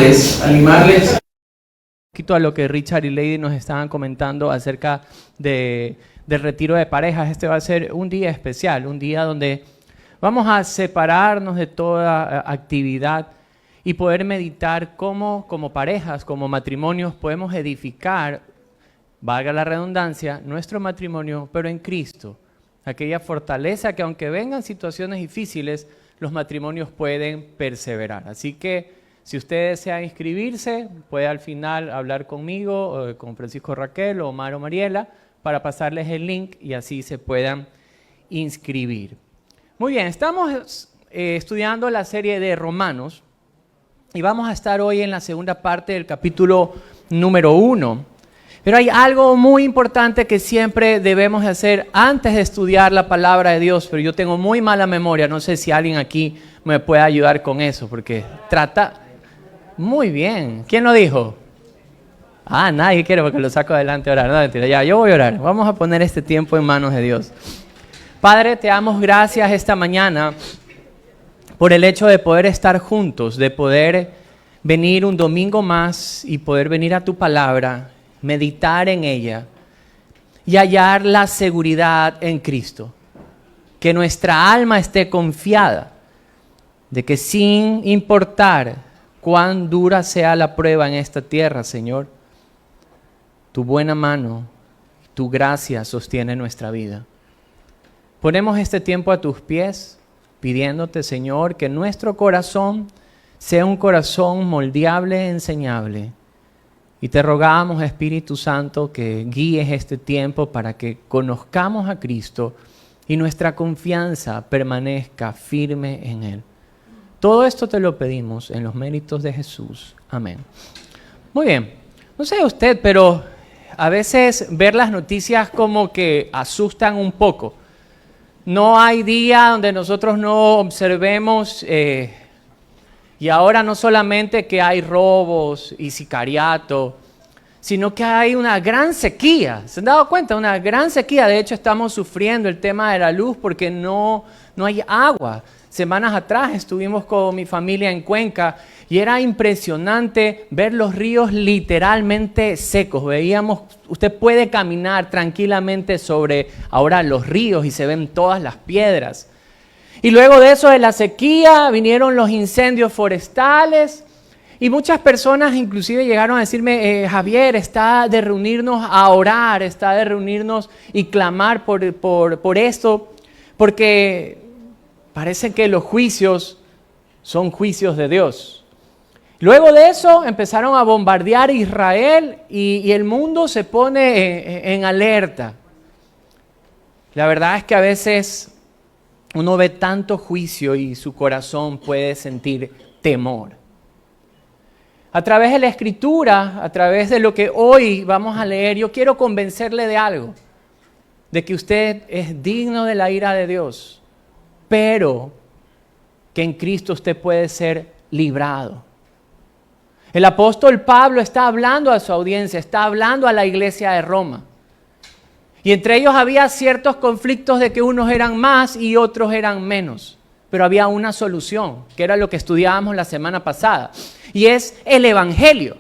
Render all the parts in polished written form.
animarles. Un poquito a lo que Richard y Lady nos estaban comentando acerca del retiro de parejas. Este va a ser un día especial, un día donde vamos a separarnos de toda actividad y poder meditar cómo, como parejas, como matrimonios, podemos edificar, valga la redundancia, nuestro matrimonio, pero en Cristo. Aquella fortaleza que aunque vengan situaciones difíciles, los matrimonios pueden perseverar. Así que si usted desea inscribirse, puede al final hablar conmigo, con Francisco Raquel, o Omar o Mariela, para pasarles el link y así se puedan inscribir. Muy bien, estamos estudiando la serie de Romanos y vamos a estar hoy en la segunda parte del capítulo número 1. Pero hay algo muy importante que siempre debemos de hacer antes de estudiar la palabra de Dios, pero yo tengo muy mala memoria, no sé si alguien aquí me puede ayudar con eso, porque trata... Muy bien, ¿quién lo dijo? Nadie quiere porque lo saco adelante a orar, no, mentira, ya, yo voy a orar, vamos a poner este tiempo en manos de Dios. Padre, te damos gracias esta mañana por el hecho de poder estar juntos, de poder venir un domingo más y poder venir a tu palabra, meditar en ella y hallar la seguridad en Cristo. Que nuestra alma esté confiada de que sin importar cuán dura sea la prueba en esta tierra, Señor, tu buena mano, tu gracia sostiene nuestra vida. Ponemos este tiempo a tus pies, pidiéndote, Señor, que nuestro corazón sea un corazón moldeable e enseñable. Y te rogamos, Espíritu Santo, que guíes este tiempo para que conozcamos a Cristo y nuestra confianza permanezca firme en Él. Todo esto te lo pedimos en los méritos de Jesús. Amén. Muy bien. No sé usted, pero a veces ver las noticias como que asustan un poco. No hay día donde nosotros no observemos, y ahora no solamente que hay robos y sicariato, sino que hay una gran sequía. ¿Se han dado cuenta? Una gran sequía. De hecho, estamos sufriendo el tema de la luz porque no hay agua. Semanas atrás estuvimos con mi familia en Cuenca y era impresionante ver los ríos literalmente secos. Veíamos, usted puede caminar tranquilamente sobre ahora los ríos y se ven todas las piedras. Y luego de eso, de la sequía, vinieron los incendios forestales y muchas personas inclusive llegaron a decirme, Javier, está de reunirnos a orar, está de reunirnos y clamar por esto, porque parece que los juicios son juicios de Dios. Luego de eso empezaron a bombardear Israel y el mundo se pone en alerta. La verdad es que a veces uno ve tanto juicio y su corazón puede sentir temor. A través de la Escritura, a través de lo que hoy vamos a leer, yo quiero convencerle de algo, de que usted es digno de la ira de Dios, pero que en Cristo usted puede ser librado. El apóstol Pablo está hablando a su audiencia, está hablando a la iglesia de Roma. Y entre ellos había ciertos conflictos de que unos eran más y otros eran menos. Pero había una solución, que era lo que estudiábamos la semana pasada, y es el Evangelio.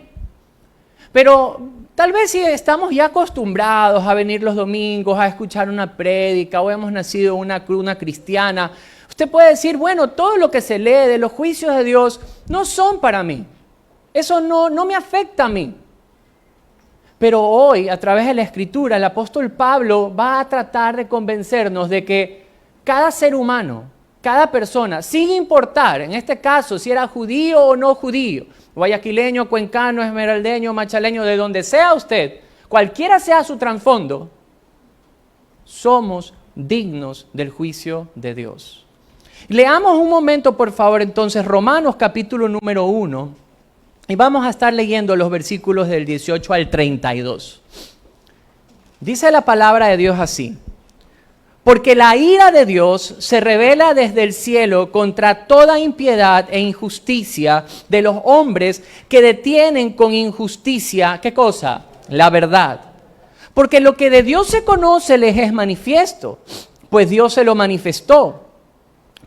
Pero tal vez si estamos ya acostumbrados a venir los domingos, a escuchar una prédica, o hemos nacido en una cuna cristiana, usted puede decir, bueno, todo lo que se lee de los juicios de Dios no son para mí. Eso no me afecta a mí. Pero hoy, a través de la Escritura, el apóstol Pablo va a tratar de convencernos de que cada ser humano, cada persona, sin importar, en este caso, si era judío o no judío, guayaquileño, cuencano, esmeraldeño, machaleño, de donde sea usted, cualquiera sea su trasfondo, somos dignos del juicio de Dios. Leamos un momento, por favor, entonces, Romanos capítulo número 1, y vamos a estar leyendo los versículos del 18 al 32. Dice la palabra de Dios así: porque la ira de Dios se revela desde el cielo contra toda impiedad e injusticia de los hombres que detienen con injusticia, ¿qué cosa? La verdad. Porque lo que de Dios se conoce les es manifiesto, pues Dios se lo manifestó.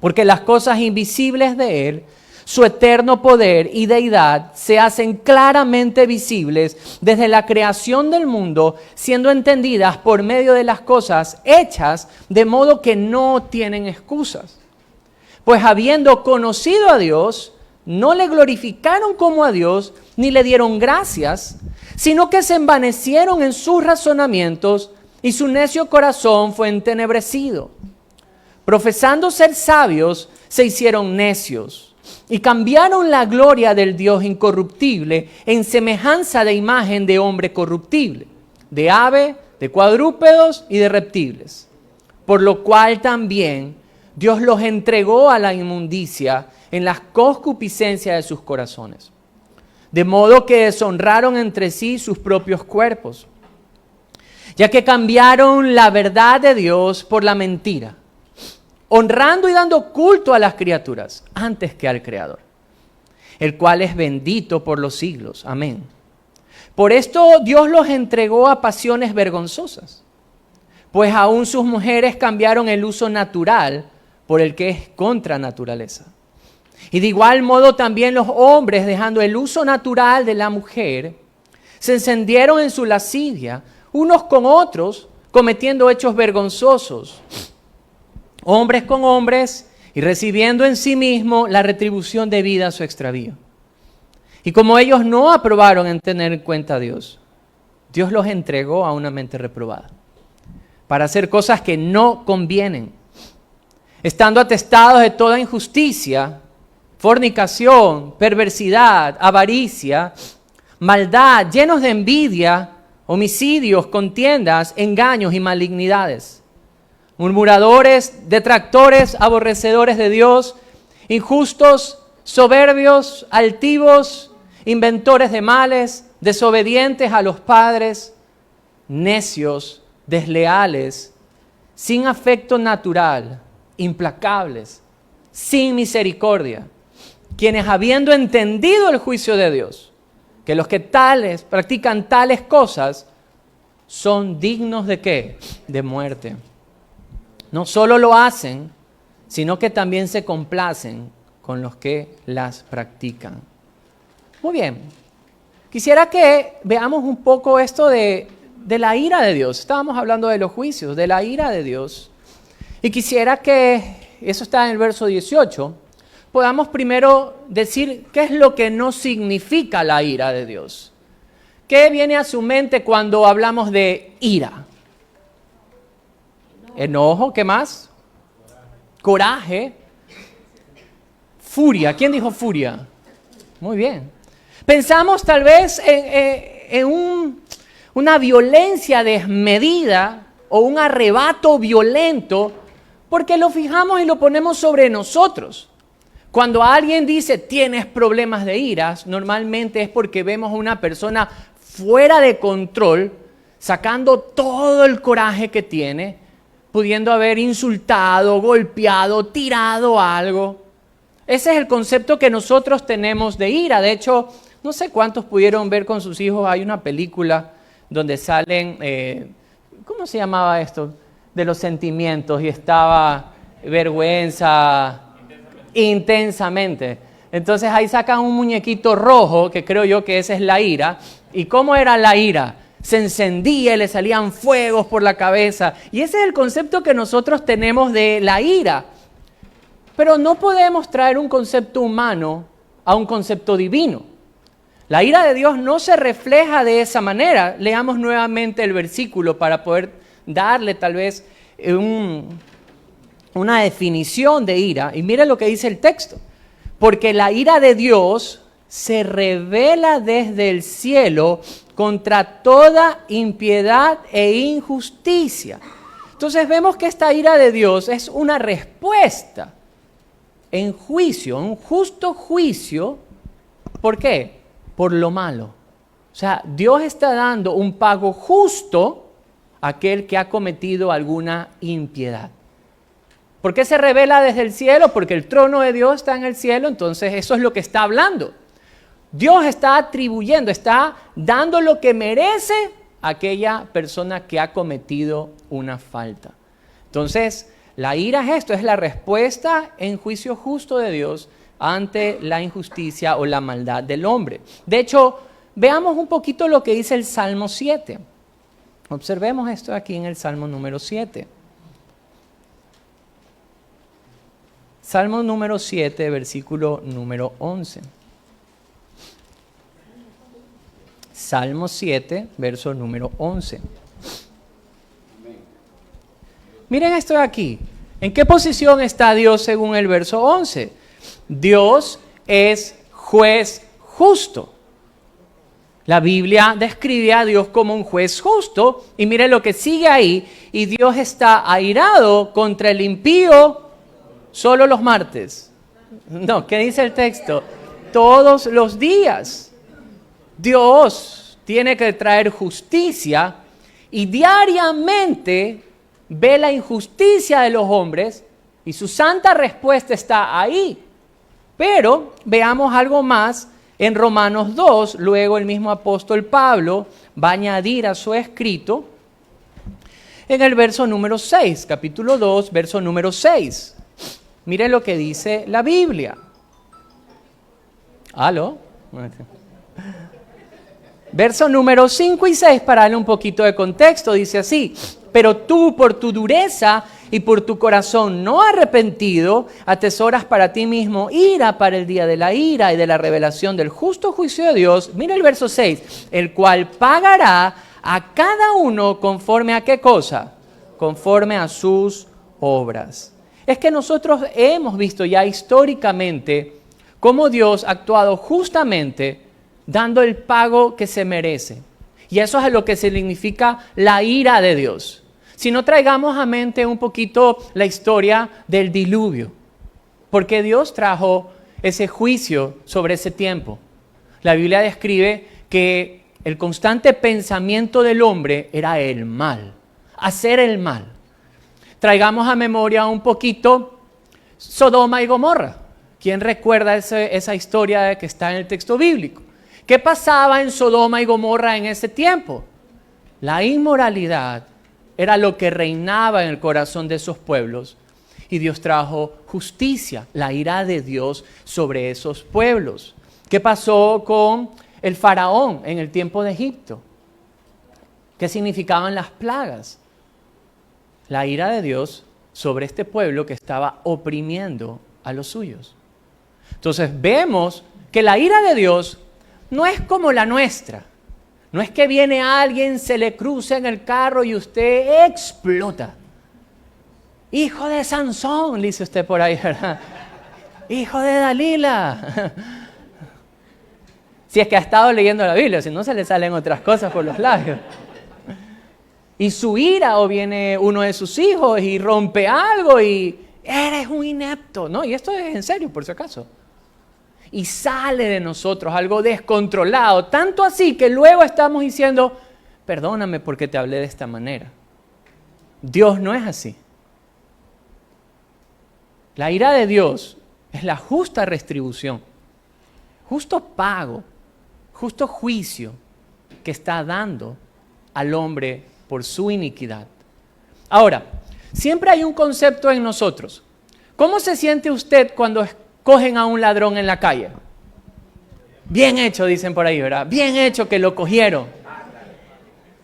Porque las cosas invisibles de Él, su eterno poder y deidad se hacen claramente visibles desde la creación del mundo, siendo entendidas por medio de las cosas hechas, de modo que no tienen excusas. Pues habiendo conocido a Dios, no le glorificaron como a Dios, ni le dieron gracias, sino que se envanecieron en sus razonamientos y su necio corazón fue entenebrecido. Profesando ser sabios, se hicieron necios y cambiaron la gloria del Dios incorruptible en semejanza de imagen de hombre corruptible, de ave, de cuadrúpedos y de reptiles. Por lo cual también Dios los entregó a la inmundicia en las concupiscencias de sus corazones, de modo que deshonraron entre sí sus propios cuerpos, ya que cambiaron la verdad de Dios por la mentira, honrando y dando culto a las criaturas antes que al Creador, el cual es bendito por los siglos. Amén. Por esto Dios los entregó a pasiones vergonzosas, pues aún sus mujeres cambiaron el uso natural por el que es contra naturaleza. Y de igual modo también los hombres, dejando el uso natural de la mujer, se encendieron en su lascivia, unos con otros, cometiendo hechos vergonzosos, hombres con hombres, y recibiendo en sí mismo la retribución debida a su extravío. Y como ellos no aprobaron en tener en cuenta a Dios, Dios los entregó a una mente reprobada, para hacer cosas que no convienen, estando atestados de toda injusticia, fornicación, perversidad, avaricia, maldad, llenos de envidia, homicidios, contiendas, engaños y malignidades, murmuradores, detractores, aborrecedores de Dios, injustos, soberbios, altivos, inventores de males, desobedientes a los padres, necios, desleales, sin afecto natural, implacables, sin misericordia, quienes habiendo entendido el juicio de Dios, que los que practican tales cosas son dignos ¿de qué? De muerte. No solo lo hacen, sino que también se complacen con los que las practican. Muy bien. Quisiera que veamos un poco esto de la ira de Dios. Estábamos hablando de los juicios, de la ira de Dios. Y quisiera que, eso está en el verso 18, podamos primero decir qué es lo que no significa la ira de Dios. ¿Qué viene a su mente cuando hablamos de ira? Enojo, ¿qué más? Coraje. Furia. ¿Quién dijo furia? Muy bien. Pensamos tal vez en una violencia desmedida o un arrebato violento porque lo fijamos y lo ponemos sobre nosotros. Cuando alguien dice tienes problemas de iras, normalmente es porque vemos a una persona fuera de control, sacando todo el coraje que tiene, pudiendo haber insultado, golpeado, tirado algo. Ese es el concepto que nosotros tenemos de ira. De hecho, no sé cuántos pudieron ver con sus hijos, hay una película donde salen, ¿cómo se llamaba esto? De los sentimientos, y estaba vergüenza, intensamente. Entonces ahí sacan un muñequito rojo, que creo yo que esa es la ira. ¿Y cómo era la ira? Se encendía y le salían fuegos por la cabeza. Y ese es el concepto que nosotros tenemos de la ira. Pero no podemos traer un concepto humano a un concepto divino. La ira de Dios no se refleja de esa manera. Leamos nuevamente el versículo para poder darle tal vez una definición de ira. Y mire lo que dice el texto. Porque la ira de Dios se revela desde el cielo contra toda impiedad e injusticia. Entonces vemos que esta ira de Dios es una respuesta en juicio, un justo juicio. ¿Por qué? Por lo malo. O sea, Dios está dando un pago justo a aquel que ha cometido alguna impiedad. ¿Por qué se revela desde el cielo? Porque el trono de Dios está en el cielo, entonces eso es lo que está hablando. Dios está atribuyendo, está dando lo que merece a aquella persona que ha cometido una falta. Entonces, la ira es esto, es la respuesta en juicio justo de Dios ante la injusticia o la maldad del hombre. De hecho, veamos un poquito lo que dice el Salmo 7. Observemos esto aquí en el Salmo número 7. Salmo número 7, versículo número 11. Salmo 7, verso número 11. Miren esto de aquí. ¿En qué posición está Dios según el verso 11? Dios es juez justo. La Biblia describe a Dios como un juez justo. Y miren lo que sigue ahí. Y Dios está airado contra el impío solo los martes. No, ¿qué dice el texto? Todos los días. Dios tiene que traer justicia y diariamente ve la injusticia de los hombres y su santa respuesta está ahí. Pero veamos algo más en Romanos 2, luego el mismo apóstol Pablo va a añadir a su escrito en el verso número 6, capítulo 2, verso número 6. Miren lo que dice la Biblia. ¿Aló? Verso número 5 y 6, para darle un poquito de contexto, dice así: pero tú por tu dureza y por tu corazón no arrepentido, atesoras para ti mismo ira para el día de la ira y de la revelación del justo juicio de Dios. Mira el verso 6, el cual pagará a cada uno conforme a qué cosa, conforme a sus obras. Es que nosotros hemos visto ya históricamente cómo Dios ha actuado justamente dando el pago que se merece. Y eso es lo que significa la ira de Dios. Si no, traigamos a mente un poquito la historia del diluvio. Porque Dios trajo ese juicio sobre ese tiempo. La Biblia describe que el constante pensamiento del hombre era el mal, hacer el mal. Traigamos a memoria un poquito Sodoma y Gomorra. ¿Quién recuerda esa historia que está en el texto bíblico? ¿Qué pasaba en Sodoma y Gomorra en ese tiempo? La inmoralidad era lo que reinaba en el corazón de esos pueblos. Y Dios trajo justicia, la ira de Dios sobre esos pueblos. ¿Qué pasó con el faraón en el tiempo de Egipto? ¿Qué significaban las plagas? La ira de Dios sobre este pueblo que estaba oprimiendo a los suyos. Entonces vemos que la ira de Dios no es como la nuestra. No es que viene alguien, se le cruza en el carro y usted explota. Hijo de Sansón, le dice usted por ahí, ¿verdad? Hijo de Dalila. Si es que ha estado leyendo la Biblia, si no se le salen otras cosas por los labios. Y su ira, o viene uno de sus hijos y rompe algo y eres un inepto. No, y esto es en serio, por si acaso. Y sale de nosotros algo descontrolado, tanto así que luego estamos diciendo, perdóname porque te hablé de esta manera. Dios no es así. La ira de Dios es la justa retribución, justo pago, justo juicio que está dando al hombre por su iniquidad. Ahora, siempre hay un concepto en nosotros. ¿Cómo se siente usted cuando cogen a un ladrón en la calle? Bien hecho, dicen por ahí, ¿verdad? Bien hecho que lo cogieron.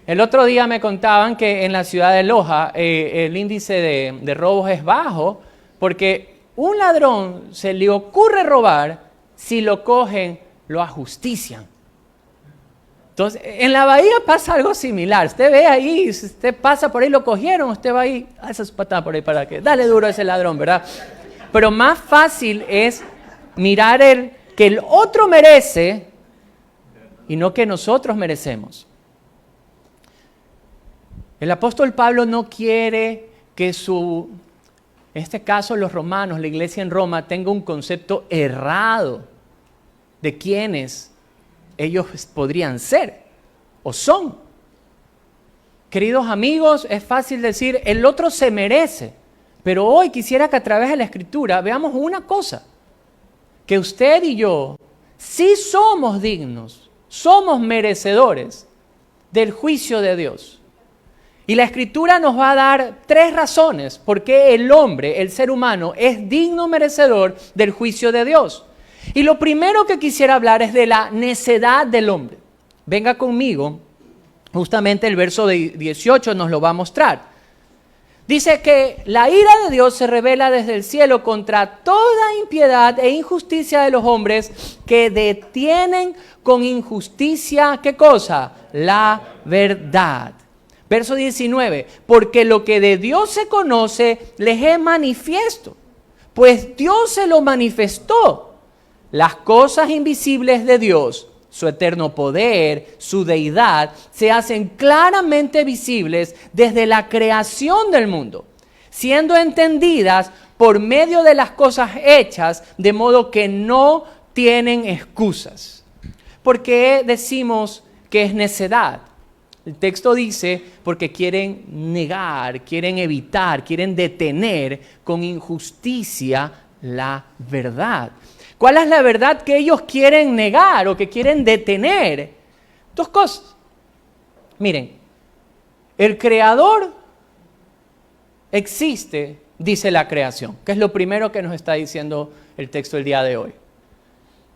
El otro día me contaban que en la ciudad de Loja el índice de robos es bajo porque un ladrón se le ocurre robar, si lo cogen, lo ajustician. Entonces, en la bahía pasa algo similar. Usted ve ahí, usted pasa por ahí, lo cogieron, usted va ahí, a esas patadas por ahí para que, dale duro a ese ladrón, ¿verdad? Pero más fácil es mirar que el otro merece y no que nosotros merecemos. El apóstol Pablo no quiere que en este caso los romanos, la iglesia en Roma, tenga un concepto errado de quiénes ellos podrían ser o son. Queridos amigos, es fácil decir, el otro se merece. Pero hoy quisiera que a través de la Escritura veamos una cosa, que usted y yo sí somos dignos, somos merecedores del juicio de Dios. Y la Escritura nos va a dar 3 razones por qué el hombre, el ser humano, es digno merecedor del juicio de Dios. Y lo primero que quisiera hablar es de la necedad del hombre. Venga conmigo, justamente el verso 18 nos lo va a mostrar. Dice que la ira de Dios se revela desde el cielo contra toda impiedad e injusticia de los hombres que detienen con injusticia, ¿qué cosa? La verdad. Verso 19, porque lo que de Dios se conoce les es manifiesto, pues Dios se lo manifestó. Las cosas invisibles de Dios, su eterno poder, su deidad, se hacen claramente visibles desde la creación del mundo, siendo entendidas por medio de las cosas hechas, de modo que no tienen excusas. ¿Por qué decimos que es necedad? El texto dice porque quieren negar, quieren evitar, quieren detener con injusticia la verdad. ¿Cuál es la verdad que ellos quieren negar o que quieren detener? 2 cosas. Miren, el Creador existe, dice la creación, que es lo primero que nos está diciendo el texto del día de hoy.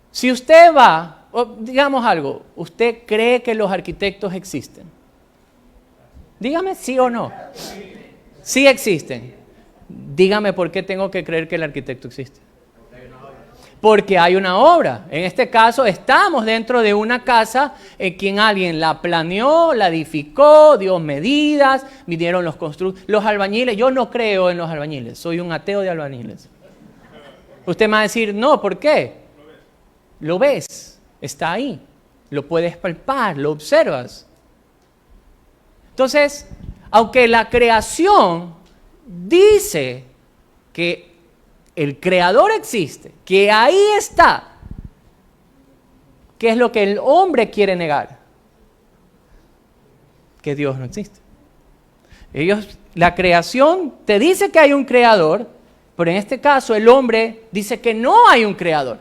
Si usted va, o digamos algo, ¿usted cree que los arquitectos existen? Dígame sí o no. Sí existen. Dígame por qué tengo que creer que el arquitecto existe. Porque hay una obra. En este caso estamos dentro de una casa en quien alguien la planeó, la edificó, dio medidas, vinieron los albañiles. Yo no creo en los albañiles, soy un ateo de albañiles. Usted me va a decir, no, ¿por qué? Lo ves, está ahí, lo puedes palpar, lo observas. Entonces, aunque la creación dice que el Creador existe, que ahí está, ¿qué es lo que el hombre quiere negar? Que Dios no existe. La creación te dice que hay un Creador, pero en este caso el hombre dice que no hay un Creador.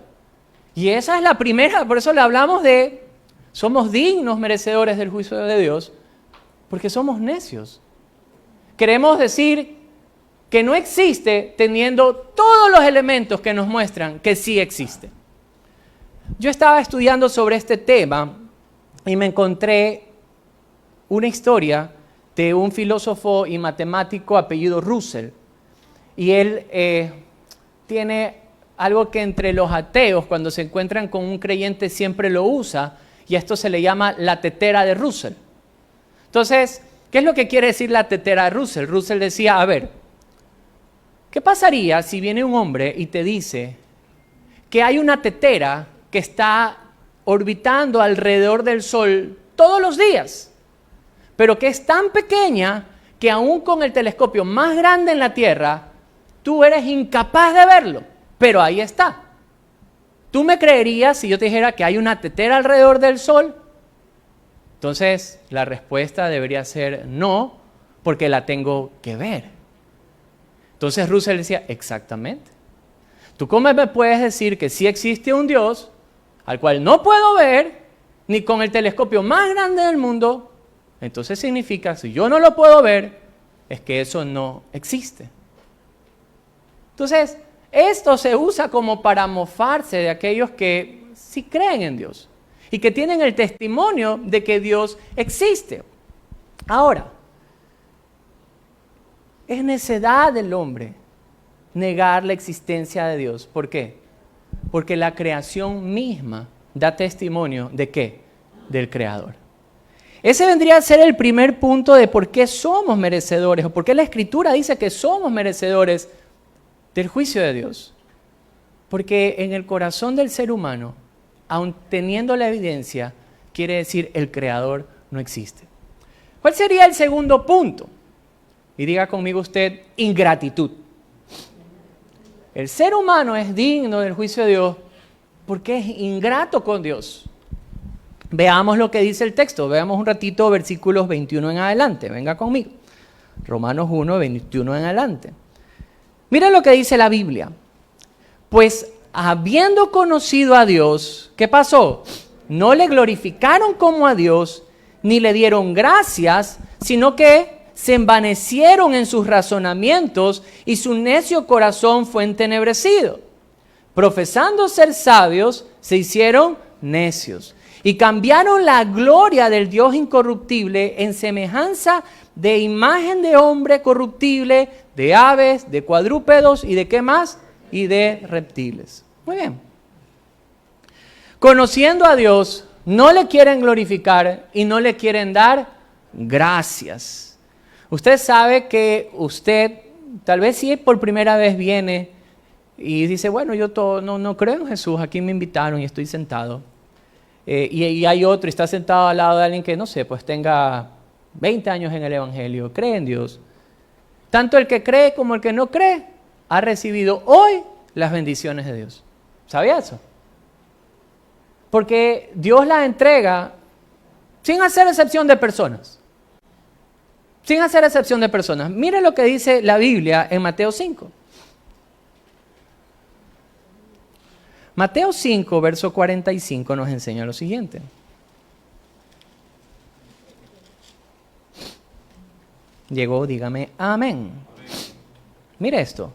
Y esa es la primera, por eso le hablamos de, somos dignos merecedores del juicio de Dios, porque somos necios. Queremos decir que no existe teniendo todos los elementos que nos muestran que sí existe. Yo estaba estudiando sobre este tema y me encontré una historia de un filósofo y matemático apellido Russell. Y él tiene algo que entre los ateos, cuando se encuentran con un creyente, siempre lo usa, y a esto se le llama la tetera de Russell. Entonces, ¿qué es lo que quiere decir la tetera de Russell? Russell decía, a ver, ¿qué pasaría si viene un hombre y te dice que hay una tetera que está orbitando alrededor del Sol todos los días, pero que es tan pequeña que aún con el telescopio más grande en la Tierra, tú eres incapaz de verlo, pero ahí está? ¿Tú me creerías si yo te dijera que hay una tetera alrededor del Sol? Entonces, la respuesta debería ser no, porque la tengo que ver. Entonces Russell decía, exactamente. ¿Tú cómo me puedes decir que sí existe un Dios al cual no puedo ver, ni con el telescopio más grande del mundo? Entonces significa, si yo no lo puedo ver, es que eso no existe. Entonces, esto se usa como para mofarse de aquellos que sí creen en Dios y que tienen el testimonio de que Dios existe. Ahora, es necedad del hombre negar la existencia de Dios. ¿Por qué? Porque la creación misma da testimonio ¿de qué? Del Creador. Ese vendría a ser el primer punto de por qué somos merecedores, o por qué la Escritura dice que somos merecedores del juicio de Dios. Porque en el corazón del ser humano, aun teniendo la evidencia, quiere decir el Creador no existe. ¿Cuál sería el segundo punto? Y diga conmigo usted, ingratitud. El ser humano es digno del juicio de Dios porque es ingrato con Dios. Veamos lo que dice el texto. Veamos un ratito versículos 21 en adelante. Venga conmigo. Romanos 1, 21 en adelante. Mira lo que dice la Biblia. Pues habiendo conocido a Dios, ¿qué pasó? No le glorificaron como a Dios, ni le dieron gracias, sino que se envanecieron en sus razonamientos y su necio corazón fue entenebrecido. Profesando ser sabios, se hicieron necios y cambiaron la gloria del Dios incorruptible en semejanza de imagen de hombre corruptible, de aves, de cuadrúpedos y de ¿qué más? Y de reptiles. Muy bien. Conociendo a Dios, no le quieren glorificar y no le quieren dar gracias. Usted sabe que usted, tal vez si por primera vez viene y dice, bueno, yo no creo en Jesús, aquí me invitaron y estoy sentado. Y hay otro y está sentado al lado de alguien que, no sé, pues tenga 20 años en el Evangelio, cree en Dios. Tanto el que cree como el que no cree ha recibido hoy las bendiciones de Dios. ¿Sabía eso? Porque Dios las entrega sin hacer excepción de personas. Sin hacer excepción de personas. Mire lo que dice la Biblia en Mateo 5. Mateo 5, verso 45 nos enseña lo siguiente. Llegó, dígame, amén. Mire esto.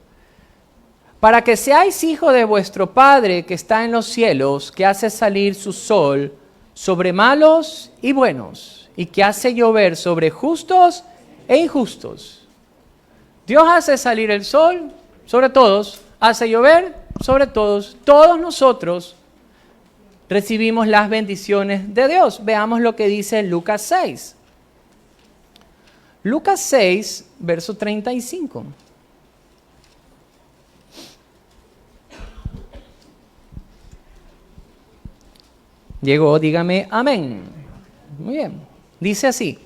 Para que seáis hijos de vuestro Padre que está en los cielos, que hace salir su sol sobre malos y buenos, y que hace llover sobre justos e injustos. Dios hace salir el sol sobre todos, hace llover sobre todos. Todos nosotros recibimos las bendiciones de Dios. Veamos lo que dice Lucas 6. Lucas 6, verso 35. Llegó, dígame, amén. Muy bien. Dice así.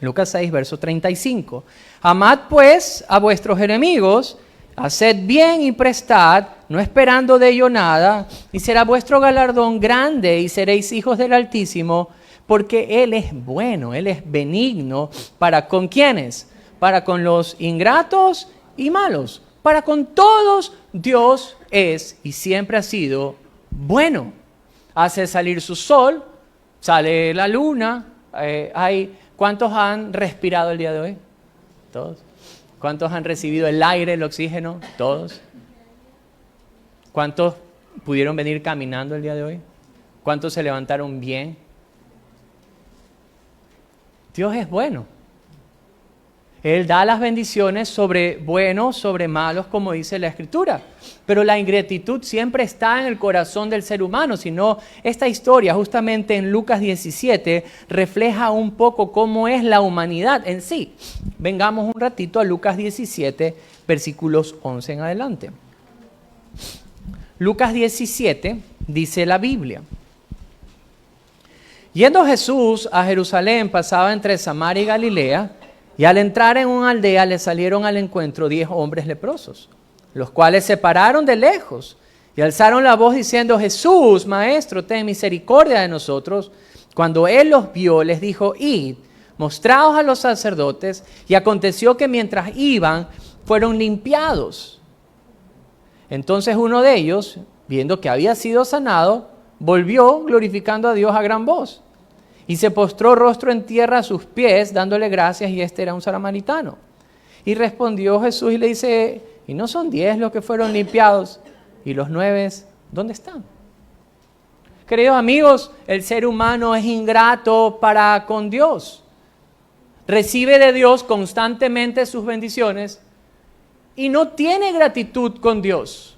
Lucas 6, verso 35. Amad pues a vuestros enemigos, haced bien y prestad, no esperando de ello nada, y será vuestro galardón grande y seréis hijos del Altísimo, porque Él es bueno, Él es benigno. ¿Para con quiénes? Para con los ingratos y malos. Para con todos Dios es y siempre ha sido bueno. Hace salir su sol, sale la luna. ¿Cuántos han respirado el día de hoy? Todos. ¿Cuántos han recibido el aire, el oxígeno? Todos. ¿Cuántos pudieron venir caminando el día de hoy? ¿Cuántos se levantaron bien? Dios es bueno. Él da las bendiciones sobre buenos, sobre malos, como dice la Escritura. Pero la ingratitud siempre está en el corazón del ser humano, sino esta historia justamente en Lucas 17 refleja un poco cómo es la humanidad en sí. Vengamos un ratito a Lucas 17, versículos 11 en adelante. Lucas 17 dice la Biblia. Yendo Jesús a Jerusalén, pasaba entre Samaria y Galilea, y al entrar en una aldea le salieron al encuentro 10 hombres leprosos, los cuales se pararon de lejos y alzaron la voz diciendo, Jesús, Maestro, ten misericordia de nosotros. Cuando él los vio, les dijo, id, mostraos a los sacerdotes. Y aconteció que mientras iban, fueron limpiados. Entonces uno de ellos, viendo que había sido sanado, volvió glorificando a Dios a gran voz. Y se postró rostro en tierra a sus pies, dándole gracias, y este era un samaritano. Y respondió Jesús y le dice, ¿y no son 10 los que fueron limpiados? ¿Y los 9, dónde están? Queridos amigos, el ser humano es ingrato para con Dios. Recibe de Dios constantemente sus bendiciones y no tiene gratitud con Dios.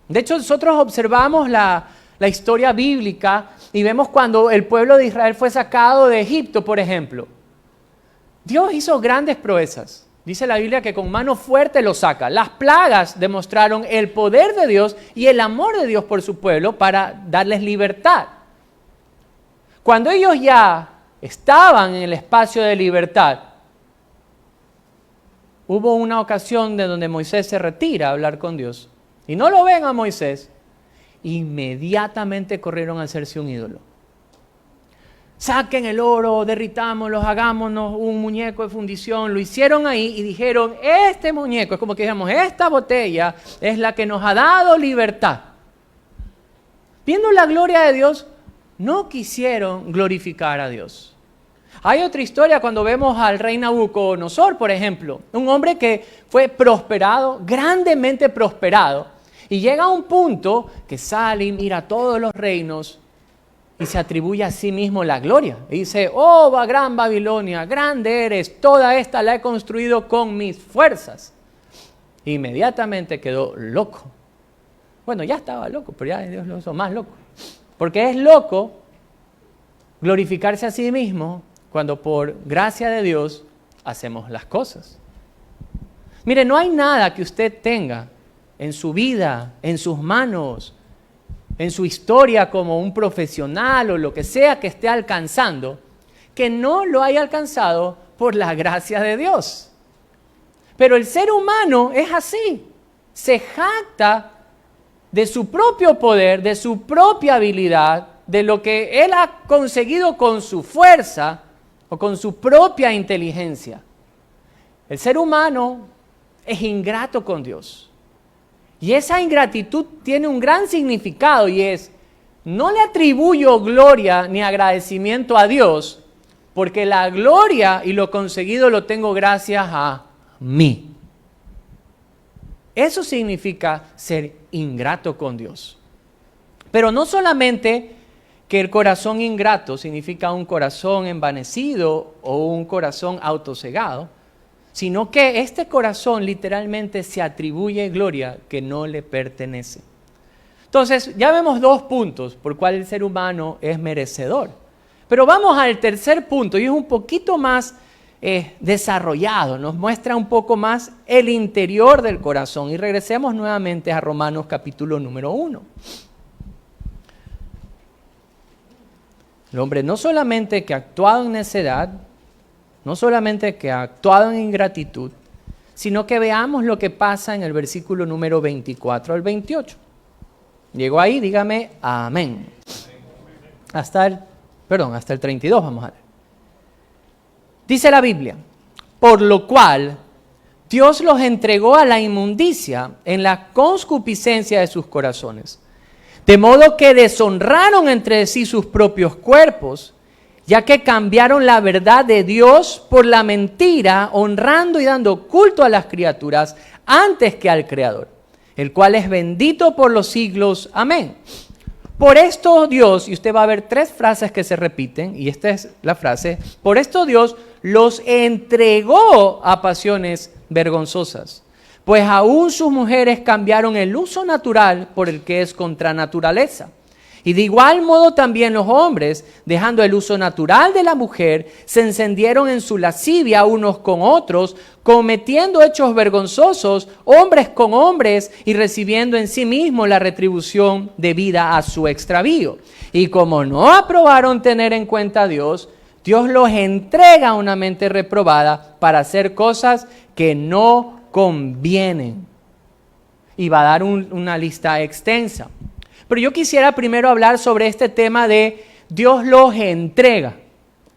De hecho, nosotros observamos la historia bíblica y vemos cuando el pueblo de Israel fue sacado de Egipto, por ejemplo. Dios hizo grandes proezas. Dice la Biblia que con mano fuerte lo saca. Las plagas demostraron el poder de Dios y el amor de Dios por su pueblo para darles libertad. Cuando ellos ya estaban en el espacio de libertad, hubo una ocasión de donde Moisés se retira a hablar con Dios. Y no lo ven a Moisés. Inmediatamente corrieron a hacerse un ídolo. Saquen el oro, derritámoslo, hagámonos un muñeco de fundición. Lo hicieron ahí y dijeron, este muñeco, es como que digamos, esta botella es la que nos ha dado libertad. Viendo la gloria de Dios, no quisieron glorificar a Dios. Hay otra historia cuando vemos al rey Nabucodonosor, por ejemplo, un hombre que fue prosperado, grandemente prosperado, y llega a un punto que sale y mira todos los reinos y se atribuye a sí mismo la gloria. Y dice, oh, gran Babilonia, grande eres, toda esta la he construido con mis fuerzas. Inmediatamente quedó loco. Bueno, ya estaba loco, pero ya Dios lo hizo más loco. Porque es loco glorificarse a sí mismo cuando por gracia de Dios hacemos las cosas. Mire, no hay nada que usted tenga en su vida, en sus manos, en su historia como un profesional o lo que sea que esté alcanzando, que no lo haya alcanzado por la gracia de Dios. Pero el ser humano es así, se jacta de su propio poder, de su propia habilidad, de lo que él ha conseguido con su fuerza o con su propia inteligencia. El ser humano es ingrato con Dios. Y esa ingratitud tiene un gran significado y es, no le atribuyo gloria ni agradecimiento a Dios, porque la gloria y lo conseguido lo tengo gracias a mí. Eso significa ser ingrato con Dios. Pero no solamente que el corazón ingrato significa un corazón envanecido o un corazón autocegado, sino que este corazón literalmente se atribuye gloria que no le pertenece. Entonces, ya vemos dos puntos por cuál el ser humano es merecedor. Pero vamos al tercer punto y es un poquito más desarrollado, nos muestra un poco más el interior del corazón. Y regresemos nuevamente a Romanos capítulo número 1. El hombre no solamente que ha actuado en necedad, no solamente que ha actuado en ingratitud, sino que veamos lo que pasa en el versículo número 24 al 28. Llegó ahí, dígame amén. Hasta el 32 vamos a ver. Dice la Biblia, por lo cual Dios los entregó a la inmundicia en la concupiscencia de sus corazones, de modo que deshonraron entre sí sus propios cuerpos, ya que cambiaron la verdad de Dios por la mentira, honrando y dando culto a las criaturas antes que al Creador, el cual es bendito por los siglos. Amén. Por esto Dios, y usted va a ver tres frases que se repiten, y esta es la frase, por esto Dios los entregó a pasiones vergonzosas, pues aún sus mujeres cambiaron el uso natural por el que es contra naturaleza. Y de igual modo también los hombres, dejando el uso natural de la mujer, se encendieron en su lascivia unos con otros, cometiendo hechos vergonzosos, hombres con hombres, y recibiendo en sí mismos la retribución debida a su extravío. Y como no aprobaron tener en cuenta a Dios, Dios los entrega a una mente reprobada para hacer cosas que no convienen. Y va a dar una lista extensa. Pero yo quisiera primero hablar sobre este tema de Dios los entrega.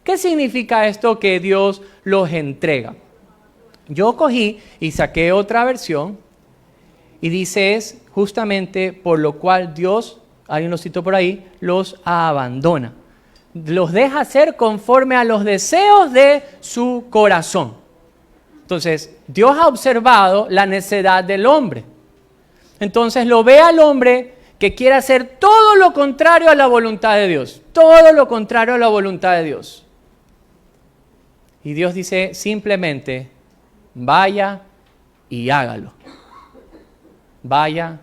¿Qué significa esto que Dios los entrega? Yo cogí y saqué otra versión y dice es justamente por lo cual Dios, alguien lo citó por ahí, los abandona. Los deja hacer conforme a los deseos de su corazón. Entonces, Dios ha observado la necedad del hombre. Entonces lo ve al hombre que quiere hacer todo lo contrario a la voluntad de Dios. Todo lo contrario a la voluntad de Dios. Y Dios dice simplemente, vaya y hágalo. Vaya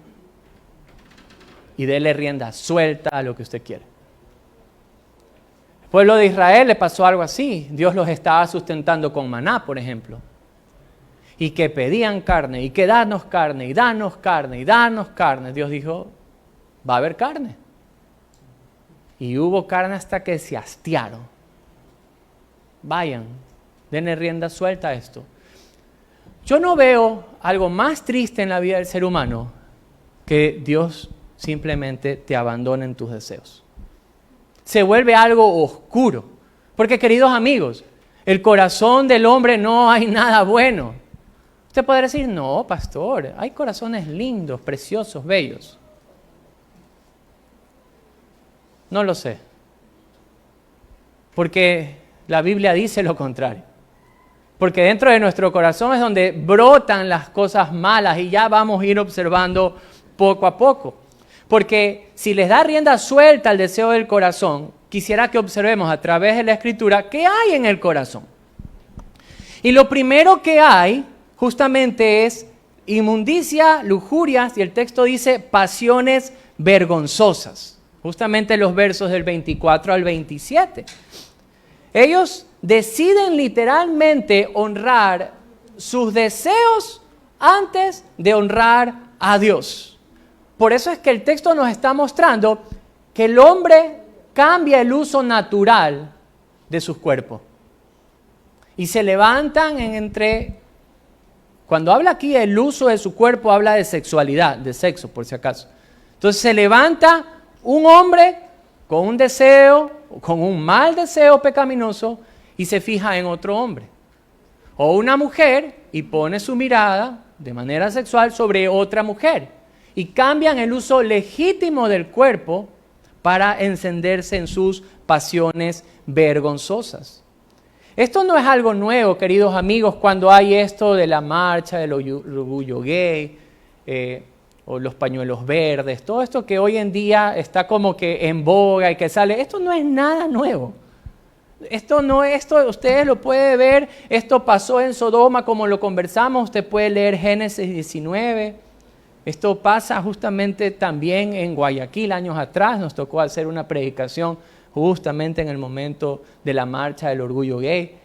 y dele rienda suelta a lo que usted quiere. Al pueblo de Israel le pasó algo así. Dios los estaba sustentando con maná, por ejemplo. Y que pedían carne, y que danos carne, y danos carne, y danos carne. Dios dijo, va a haber carne. Y hubo carne hasta que se hastiaron. Vayan, denle rienda suelta a esto. Yo no veo algo más triste en la vida del ser humano que Dios simplemente te abandone en tus deseos. Se vuelve algo oscuro. Porque, queridos amigos, el corazón del hombre no hay nada bueno. Usted podrá decir, no, pastor, hay corazones lindos, preciosos, bellos. No lo sé. Porque La Biblia dice lo contrario. Porque dentro de nuestro corazón es donde brotan las cosas malas y ya vamos a ir observando poco a poco. Porque si les da rienda suelta al deseo del corazón, quisiera que observemos a través de la Escritura qué hay en el corazón. Y lo primero que hay justamente es inmundicia, lujurias, y el texto dice pasiones vergonzosas. Justamente los versos del 24 al 27. Ellos deciden literalmente honrar sus deseos antes de honrar a Dios. Por eso es que el texto nos está mostrando que el hombre cambia el uso natural de sus cuerpos. Y se levantan cuando habla aquí el uso de su cuerpo, habla de sexualidad, de sexo, por si acaso. Entonces se levanta un hombre con un deseo, con un mal deseo pecaminoso, y se fija en otro hombre. O una mujer y pone su mirada de manera sexual sobre otra mujer. Y cambian el uso legítimo del cuerpo para encenderse en sus pasiones vergonzosas. Esto no es algo nuevo, queridos amigos, cuando hay esto de la marcha del orgullo gay, o los pañuelos verdes, todo esto que hoy en día está como que en boga y que sale, esto no es nada nuevo. Esto ustedes lo pueden ver, esto pasó en Sodoma como lo conversamos, usted puede leer Génesis 19. Esto pasa justamente también en Guayaquil años atrás, nos tocó hacer una predicación justamente en el momento de la marcha del orgullo gay.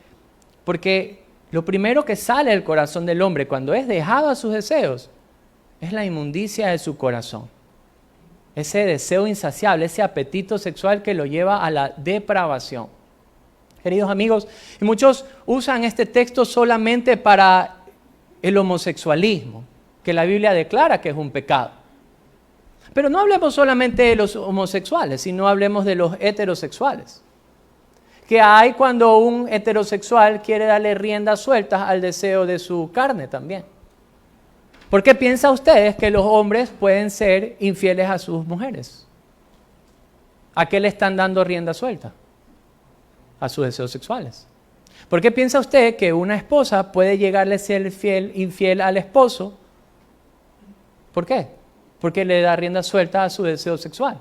Porque lo primero que sale del corazón del hombre cuando es dejado a sus deseos es la inmundicia de su corazón. Ese deseo insaciable, ese apetito sexual que lo lleva a la depravación. Queridos amigos, y muchos usan este texto solamente para el homosexualismo, que la Biblia declara que es un pecado. Pero no hablemos solamente de los homosexuales, sino hablemos de los heterosexuales. Que hay cuando un heterosexual quiere darle riendas sueltas al deseo de su carne también. ¿Por qué piensan ustedes que los hombres pueden ser infieles a sus mujeres? ¿A qué le están dando rienda suelta? A sus deseos sexuales. ¿Por qué piensa usted que una esposa puede llegarle a ser infiel al esposo? ¿Por qué? Porque le da rienda suelta a su deseo sexual.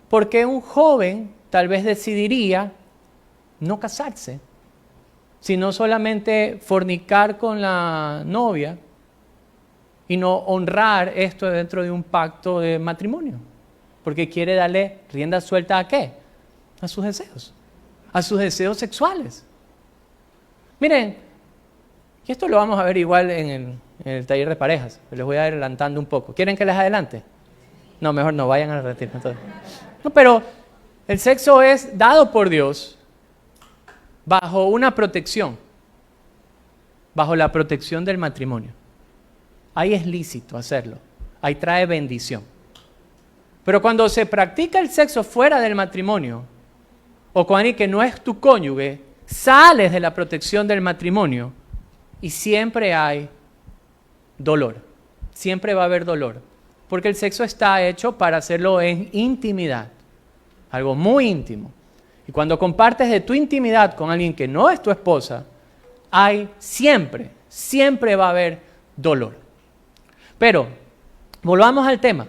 ¿Por qué un joven tal vez decidiría no casarse, sino solamente fornicar con la novia y no honrar esto dentro de un pacto de matrimonio? Porque quiere darle rienda suelta ¿a qué? A sus deseos sexuales. Miren, y esto lo vamos a ver igual en el taller de parejas, les voy a ir adelantando un poco. ¿Quieren que les adelante? No, mejor no, vayan al retiro. No, pero el sexo es dado por Dios bajo una protección, bajo la protección del matrimonio. Ahí es lícito hacerlo, ahí trae bendición. Pero cuando se practica el sexo fuera del matrimonio, o con alguien que no es tu cónyuge, sales de la protección del matrimonio y siempre hay dolor. Siempre va a haber dolor. Porque el sexo está hecho para hacerlo en intimidad. Algo muy íntimo. Y cuando compartes de tu intimidad con alguien que no es tu esposa, siempre va a haber dolor. Pero, volvamos al tema.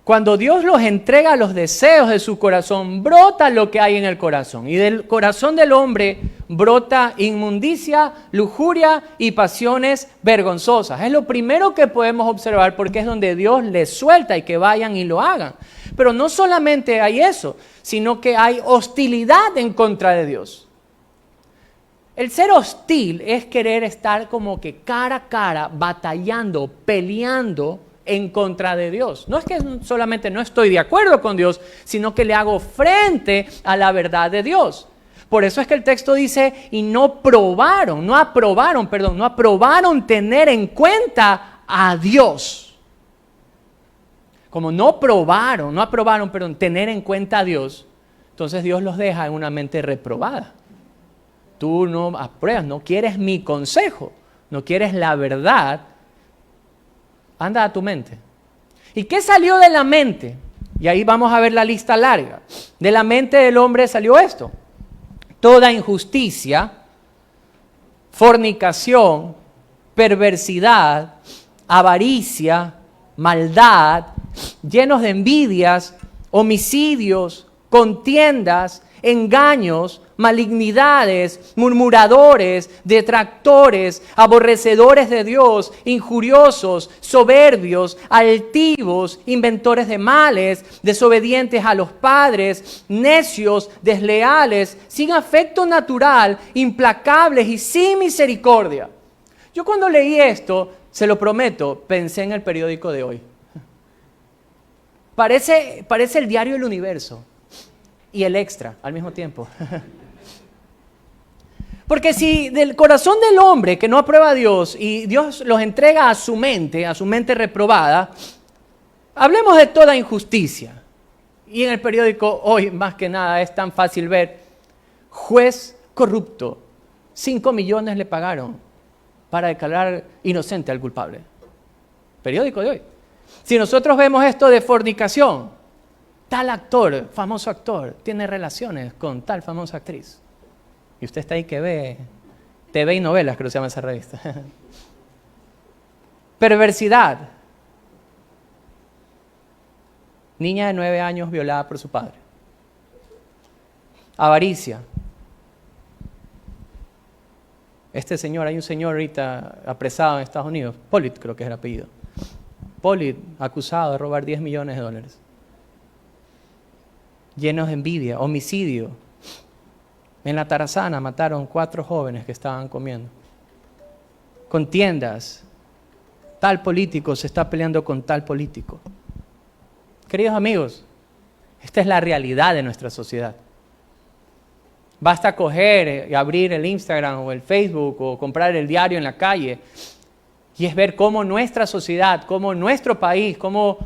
Cuando Dios los entrega a los deseos de su corazón, brota lo que hay en el corazón. Y del corazón del hombre brota inmundicia, lujuria y pasiones vergonzosas. Es lo primero que podemos observar porque es donde Dios les suelta y que vayan y lo hagan. Pero no solamente hay eso, sino que hay hostilidad en contra de Dios. El ser hostil es querer estar como que cara a cara, batallando, peleando en contra de Dios. No es que solamente no estoy de acuerdo con Dios, sino que le hago frente a la verdad de Dios. Por eso es que el texto dice, y no aprobaron tener en cuenta a Dios. Como no aprobaron tener en cuenta a Dios, entonces Dios los deja en una mente reprobada. Tú no apruebas, no quieres mi consejo, no quieres la verdad. Anda a tu mente. ¿Y qué salió de la mente? Y ahí vamos a ver la lista larga. De la mente del hombre salió esto. toda injusticia, fornicación, perversidad, avaricia, maldad, llenos de envidias, homicidios, contiendas, engaños, malignidades, murmuradores, detractores, aborrecedores de Dios, injuriosos, soberbios, altivos, inventores de males, desobedientes a los padres, necios, desleales, sin afecto natural, implacables y sin misericordia. Yo cuando leí esto, se lo prometo, pensé en el periódico de hoy. Parece el diario El Universo y El Extra al mismo tiempo. Porque si del corazón del hombre que no aprueba a Dios y Dios los entrega a su mente reprobada, hablemos de toda injusticia. Y en el periódico hoy, más que nada, es tan fácil ver, juez corrupto, 5 millones le pagaron para declarar inocente al culpable. Periódico de hoy. Si nosotros vemos esto de fornicación, tal actor, famoso actor, tiene relaciones con tal famosa actriz. Y usted está ahí que ve TV y novelas, creo que se llama esa revista. Perversidad. Niña de 9 años violada por su padre. Avaricia. Hay un señor ahorita apresado en Estados Unidos, Pollitt creo que es el apellido. Pollitt, acusado de robar $10 millones. Llenos de envidia, homicidio. En la Tarazana mataron 4 jóvenes que estaban comiendo. Contiendas. Tal político se está peleando con tal político. Queridos amigos, esta es la realidad de nuestra sociedad. Basta coger y abrir el Instagram o el Facebook o comprar el diario en la calle y es ver cómo nuestra sociedad, cómo nuestro país, cómo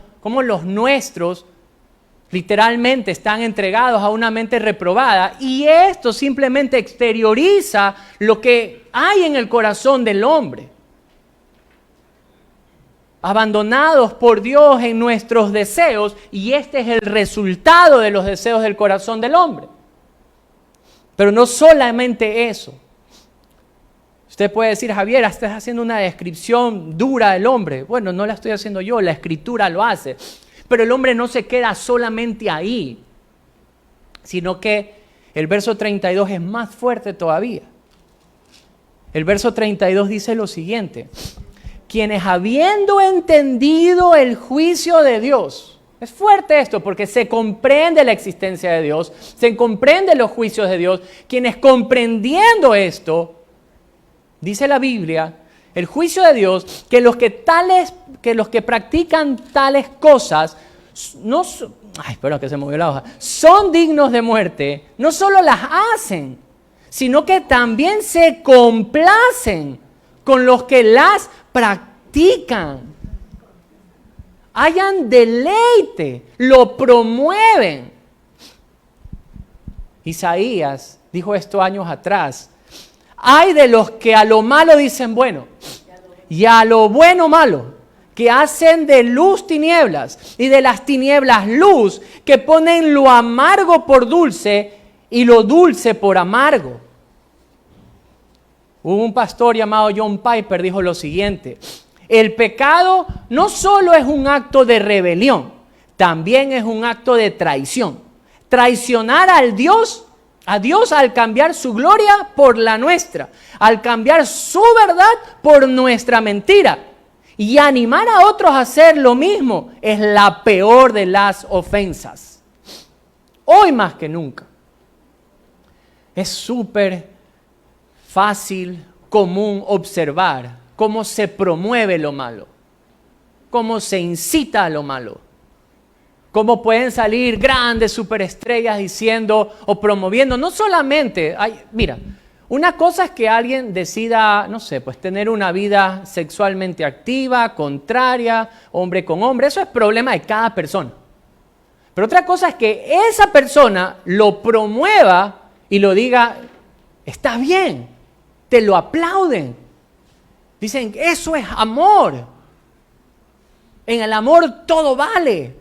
los nuestros literalmente están entregados a una mente reprobada y esto simplemente exterioriza lo que hay en el corazón del hombre. Abandonados por Dios en nuestros deseos y este es el resultado de los deseos del corazón del hombre. Pero no solamente eso. Usted puede decir, Javier, estás haciendo una descripción dura del hombre. Bueno, no la estoy haciendo yo, la Escritura lo hace. Pero el hombre no se queda solamente ahí, sino que el verso 32 es más fuerte todavía. El verso 32 dice lo siguiente: quienes habiendo entendido el juicio de Dios, es fuerte esto porque se comprende la existencia de Dios, se comprende los juicios de Dios, quienes comprendiendo esto, dice la Biblia, el juicio de Dios, que los que practican tales cosas son dignos de muerte, no solo las hacen, sino que también se complacen con los que las practican. Hayan deleite, lo promueven. Isaías dijo esto años atrás. Hay de los que a lo malo dicen bueno y a lo bueno malo, que hacen de luz tinieblas y de las tinieblas luz, que ponen lo amargo por dulce y lo dulce por amargo. Un pastor llamado John Piper dijo lo siguiente: el pecado no solo es un acto de rebelión, también es un acto de traición. Traicionar a Dios al cambiar su gloria por la nuestra, al cambiar su verdad por nuestra mentira. Y animar a otros a hacer lo mismo es la peor de las ofensas. Hoy más que nunca. Es súper fácil, común observar cómo se promueve lo malo, cómo se incita a lo malo, cómo pueden salir grandes superestrellas diciendo o promoviendo, no solamente, mira, una cosa es que alguien decida, no sé, pues tener una vida sexualmente activa, contraria, hombre con hombre, eso es problema de cada persona. Pero otra cosa es que esa persona lo promueva y lo diga, está bien, te lo aplauden. Dicen, eso es amor. En el amor todo vale.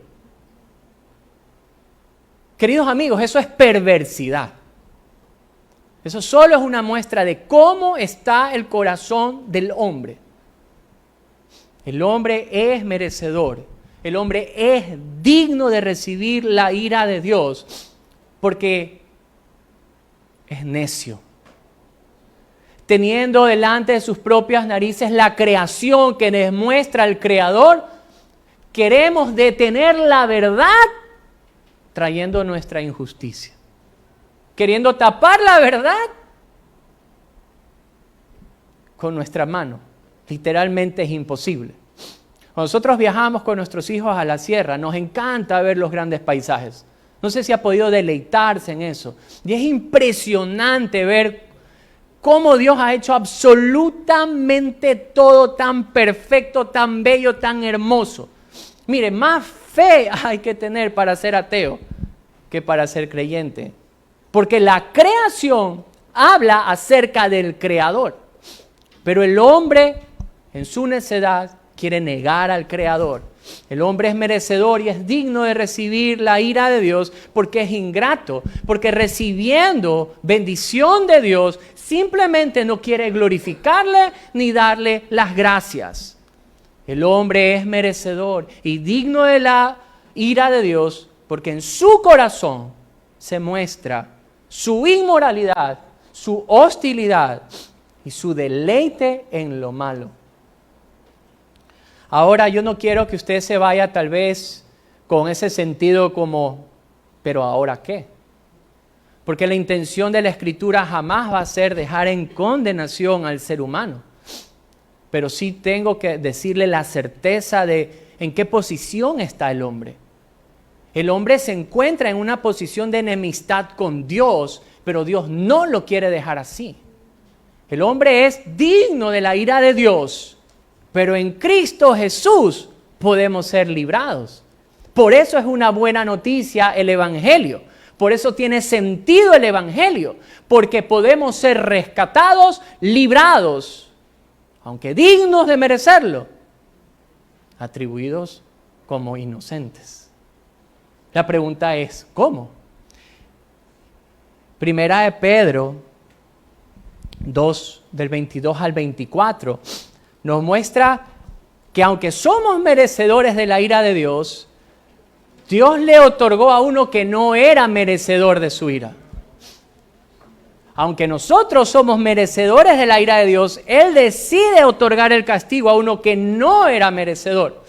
Queridos amigos, eso es perversidad. Eso solo es una muestra de cómo está el corazón del hombre. El hombre es merecedor. El hombre es digno de recibir la ira de Dios porque es necio. Teniendo delante de sus propias narices la creación que les muestra el Creador, queremos detener la verdad trayendo nuestra injusticia. Queriendo tapar la verdad con nuestra mano. Literalmente es imposible. Cuando nosotros viajamos con nuestros hijos a la sierra, nos encanta ver los grandes paisajes. No sé si ha podido deleitarse en eso. Y es impresionante ver cómo Dios ha hecho absolutamente todo tan perfecto, tan bello, tan hermoso. Mire, más fe hay que tener para ser ateo que para ser creyente. Porque la creación habla acerca del Creador. Pero el hombre, en su necedad, quiere negar al Creador. El hombre es merecedor y es digno de recibir la ira de Dios porque es ingrato, porque recibiendo bendición de Dios simplemente no quiere glorificarle ni darle las gracias. El hombre es merecedor y digno de la ira de Dios porque en su corazón se muestra su inmoralidad, su hostilidad y su deleite en lo malo. Ahora yo no quiero que usted se vaya tal vez con ese sentido como, ¿pero ahora qué? Porque la intención de la Escritura jamás va a ser dejar en condenación al ser humano. Pero sí tengo que decirle la certeza de en qué posición está el hombre. El hombre se encuentra en una posición de enemistad con Dios, pero Dios no lo quiere dejar así. El hombre es digno de la ira de Dios, pero en Cristo Jesús podemos ser librados. Por eso es una buena noticia el Evangelio. Por eso tiene sentido el Evangelio. Porque podemos ser rescatados, librados, aunque dignos de merecerlo, atribuidos como inocentes. La pregunta es, ¿cómo? Primera de Pedro 2, del 22 al 24, nos muestra que aunque somos merecedores de la ira de Dios, Dios le otorgó a uno que no era merecedor de su ira. Aunque nosotros somos merecedores de la ira de Dios, Él decide otorgar el castigo a uno que no era merecedor.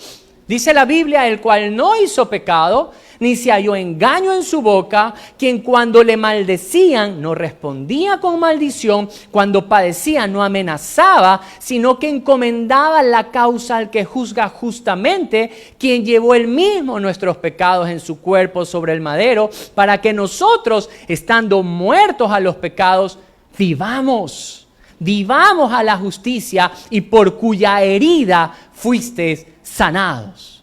Dice la Biblia, el cual no hizo pecado, ni se halló engaño en su boca, quien cuando le maldecían no respondía con maldición, cuando padecía no amenazaba, sino que encomendaba la causa al que juzga justamente, quien llevó él mismo nuestros pecados en su cuerpo sobre el madero, para que nosotros, estando muertos a los pecados, vivamos a la justicia, y por cuya herida fuisteis sanados.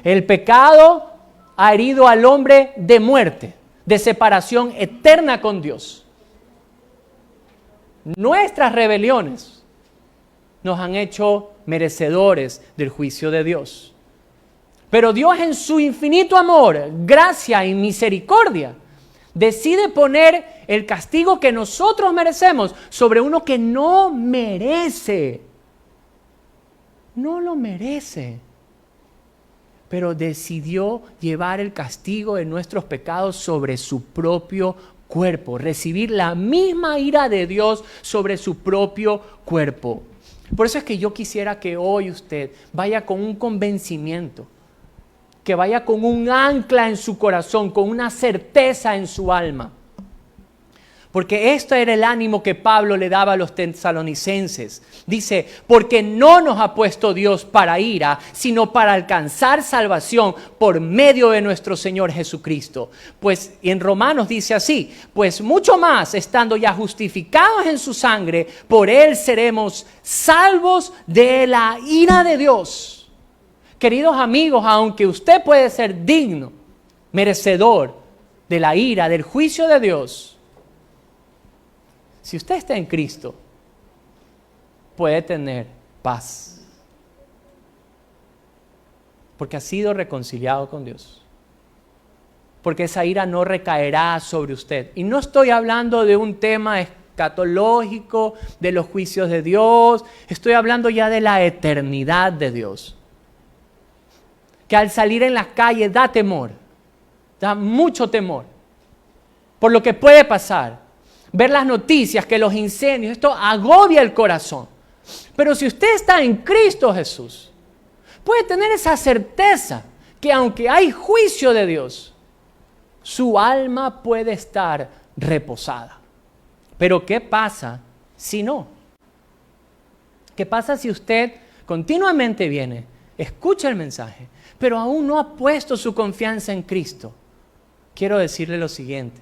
El pecado ha herido al hombre de muerte, de separación eterna con Dios. Nuestras rebeliones nos han hecho merecedores del juicio de Dios. Pero Dios, en su infinito amor, gracia y misericordia, decide poner el castigo que nosotros merecemos sobre uno que no merece. No lo merece. Pero decidió llevar el castigo de nuestros pecados sobre su propio cuerpo, recibir la misma ira de Dios sobre su propio cuerpo. Por eso es que yo quisiera que hoy usted vaya con un convencimiento, que vaya con un ancla en su corazón, con una certeza en su alma. Porque esto era el ánimo que Pablo le daba a los tesalonicenses. Dice, porque no nos ha puesto Dios para ira, sino para alcanzar salvación por medio de nuestro Señor Jesucristo. Pues en Romanos dice así, pues mucho más, estando ya justificados en su sangre, por él seremos salvos de la ira de Dios. Queridos amigos, aunque usted puede ser digno, merecedor de la ira, del juicio de Dios, si usted está en Cristo, puede tener paz. Porque ha sido reconciliado con Dios. porque esa ira no recaerá sobre usted. Y no estoy hablando de un tema escatológico, de los juicios de Dios, estoy hablando ya de la eternidad de Dios. Que al salir en las calles da temor, da mucho temor por lo que puede pasar. Ver las noticias, que los incendios, esto agobia el corazón. Pero si usted está en Cristo Jesús, puede tener esa certeza que aunque hay juicio de Dios, su alma puede estar reposada. Pero ¿qué pasa si no? ¿Qué pasa si usted continuamente viene, escucha el mensaje, pero aún no ha puesto su confianza en Cristo? Quiero decirle lo siguiente.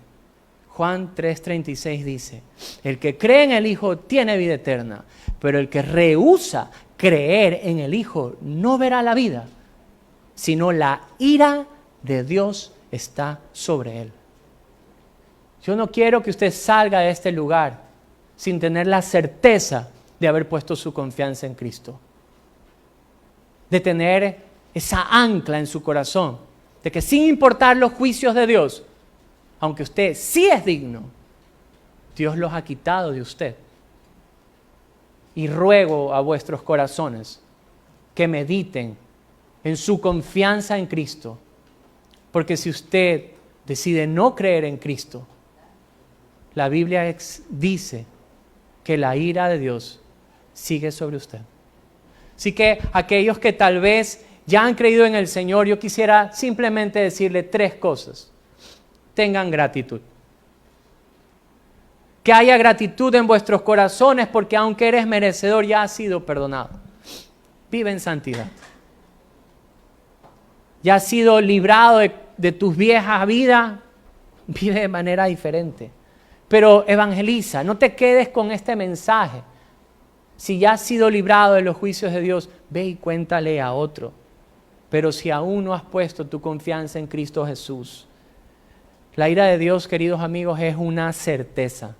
Juan 3:36 dice, el que cree en el Hijo tiene vida eterna, pero el que rehúsa creer en el Hijo no verá la vida, sino la ira de Dios está sobre él. Yo no quiero que usted salga de este lugar sin tener la certeza de haber puesto su confianza en Cristo, de tener esa ancla en su corazón, de que sin importar los juicios de Dios, aunque usted sí es digno, Dios los ha quitado de usted. Y ruego a vuestros corazones que mediten en su confianza en Cristo, porque si usted decide no creer en Cristo, la Biblia dice que la ira de Dios sigue sobre usted. Así que aquellos que tal vez ya han creído en el Señor, yo quisiera simplemente decirle 3 cosas. Tengan gratitud. Que haya gratitud en vuestros corazones porque aunque eres merecedor ya has sido perdonado. Vive en santidad. Ya has sido librado de tus viejas vidas, vive de manera diferente. Pero evangeliza, no te quedes con este mensaje. Si ya has sido librado de los juicios de Dios, ve y cuéntale a otro. Pero si aún no has puesto tu confianza en Cristo Jesús, la ira de Dios, queridos amigos, es una certeza,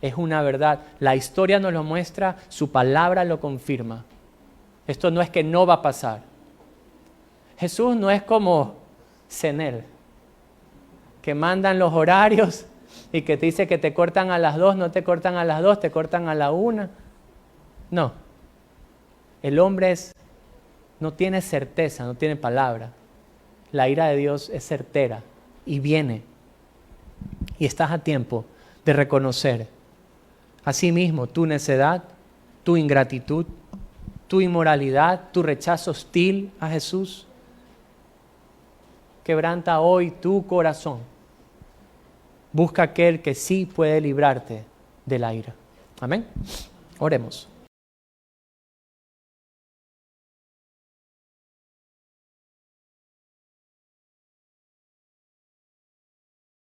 es una verdad. La historia nos lo muestra, su palabra lo confirma. Esto no es que no va a pasar. Jesús no es como CENEL, que mandan los horarios y que te dice que te cortan a las 2, no te cortan a las 2, te cortan a la 1. No, el hombre no tiene certeza, no tiene palabra. La ira de Dios es certera y viene. Y estás a tiempo de reconocer asimismo tu necedad, tu ingratitud, tu inmoralidad, tu rechazo hostil a Jesús. Quebranta hoy tu corazón. Busca aquel que sí puede librarte de la ira. Amén. Oremos.